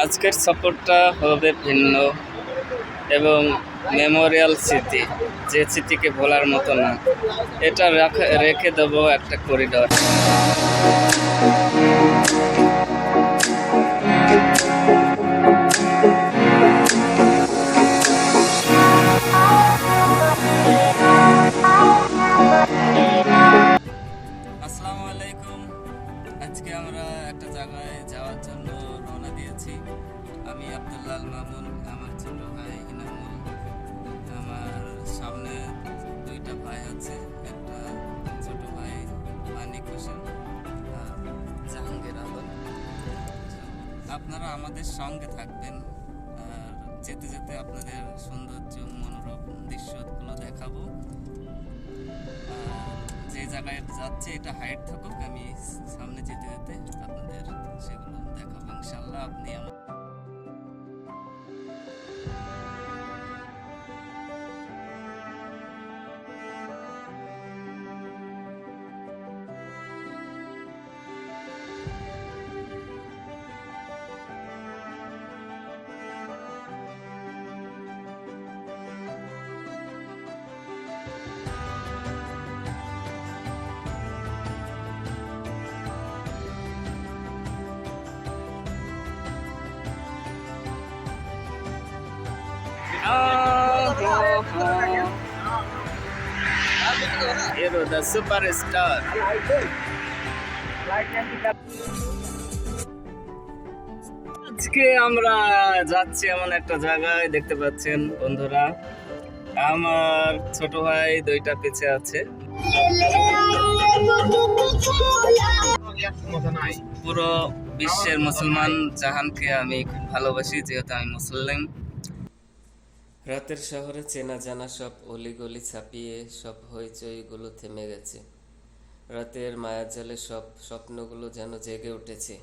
আজকের সফরটা হবে ভিন্ন এবং মেমোরিয়াল স্মৃতি, যে স্মৃতিকে ভোলার মতো না। এটা রেখে দেবো একটা করিডোর। আসসালামু আলাইকুম। আজকে আমরা একটা জায়গায় যাওয়ার জন্য রওনা দিয়েছি। আমি আব্দুল্লাহ মামুন, আমার ছোট ভাই ইনামুল, আমার সামনে দুইটা ভাই আছে, একটা ছোট ভাই মানিক হোসেন আর জাহাঙ্গীর আলম। আপনারা আমাদের সঙ্গে থাকবেন আর যেতে যেতে আপনাদের সৌন্দর্য মনোরম দৃশ্যগুলো দেখাবো। যে জায়গায় যাচ্ছে এটা হাইট থাকুক, আমি সামনে যেতে যেতে আপনাদের সেগুলো দেখাবো ইনশাল্লাহ। আপনি আমার হিরো দ্য সুপারস্টার। আজকে আমরা যাচ্ছি এমন একটা জায়গায়, দেখতে পাচ্ছেন বন্ধুরা, আমার ছোট ভাই দুইটা পিছে আছে। পুরো বিশ্বের মুসলমান জাহানকে আমি খুব ভালোবাসি, যেহেতু আমি মুসলিম। রাতের শহরে চেনা জানা সব অলিগলি ছাপিয়ে সব হইচইগুলো থেমে গেছে। রাতের মায়াজালে সব স্বপ্নগুলো যেন জেগে উঠেছে।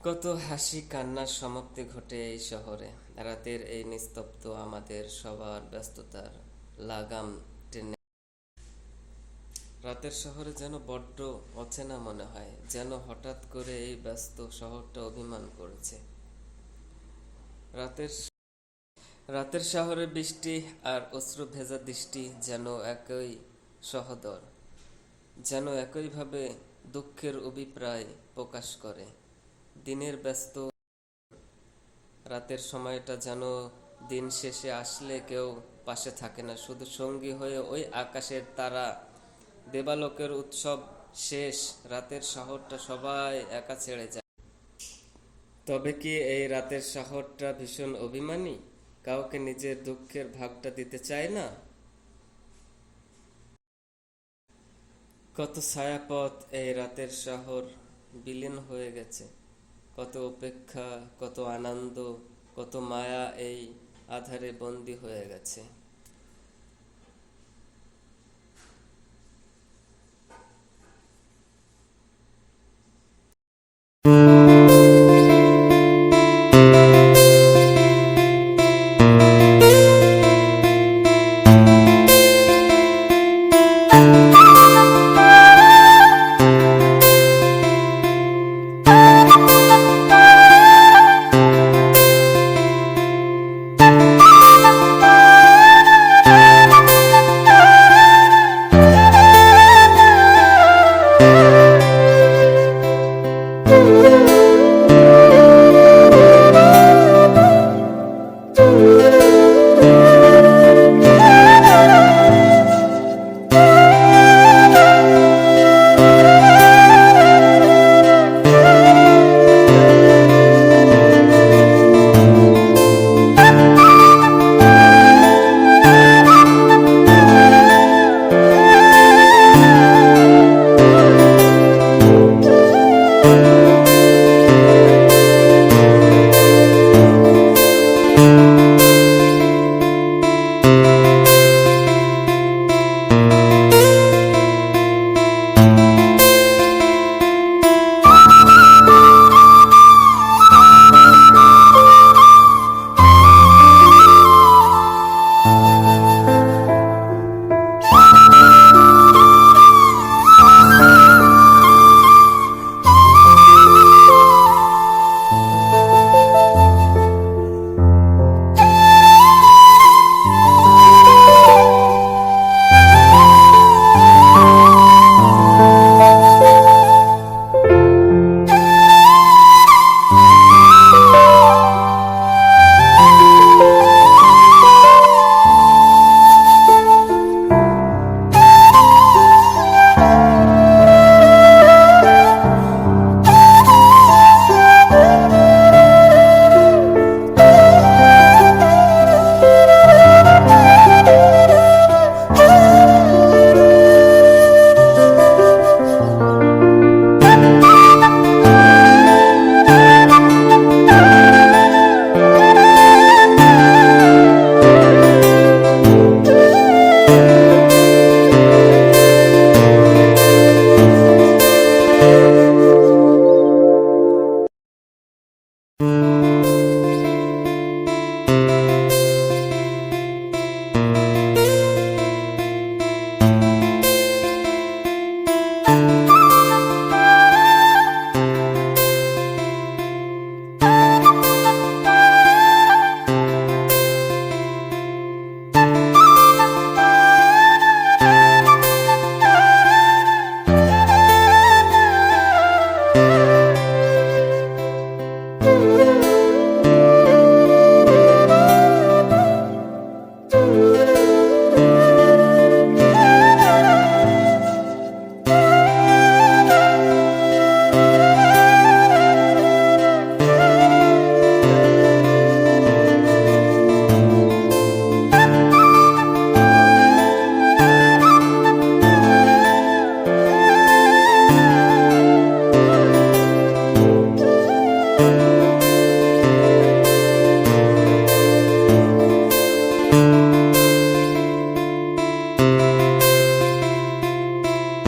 কত হাসি কান্নার সমাপ্তি ঘটে এই শহরে। রাতের এই নিস্তব্ধ আমাদের সবার ব্যস্ততার লাগাম টেনে। রাতের শহরে যেন বড্ড অচেনা মনে হয়, যেন হঠাৎ করে এই ব্যস্ত শহরটা অভিমান করেছে। রাতের শহরে বৃষ্টি আর অশ্রু ভেজা দৃষ্টি যেন একই সহোদর, যেন একইভাবে দুঃখের অভিপ্রায় প্রকাশ করে। দিনের ব্যস্ত রাতের সময়টা যেন দিন শেষে আসলে কেউ পাশে থাকে না, শুধু সঙ্গী হয়ে ওই আকাশের তারা। দেবালোকের উৎসব শেষ, রাতের শহরটা সবাই একা ছেড়ে যায়। তবে কি এই রাতের শহরটা ভীষণ অভিমানী, কাউকে নিজের দুঃখের ভাগটা দিতে চায় না? কত ছায়াপথ এই রাতের শহর বিলীন হয়ে গেছে, কত অপেক্ষা, কত আনন্দ, কত মায়া এই আধারে বন্দী হয়ে গেছে।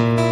আলাইকুম।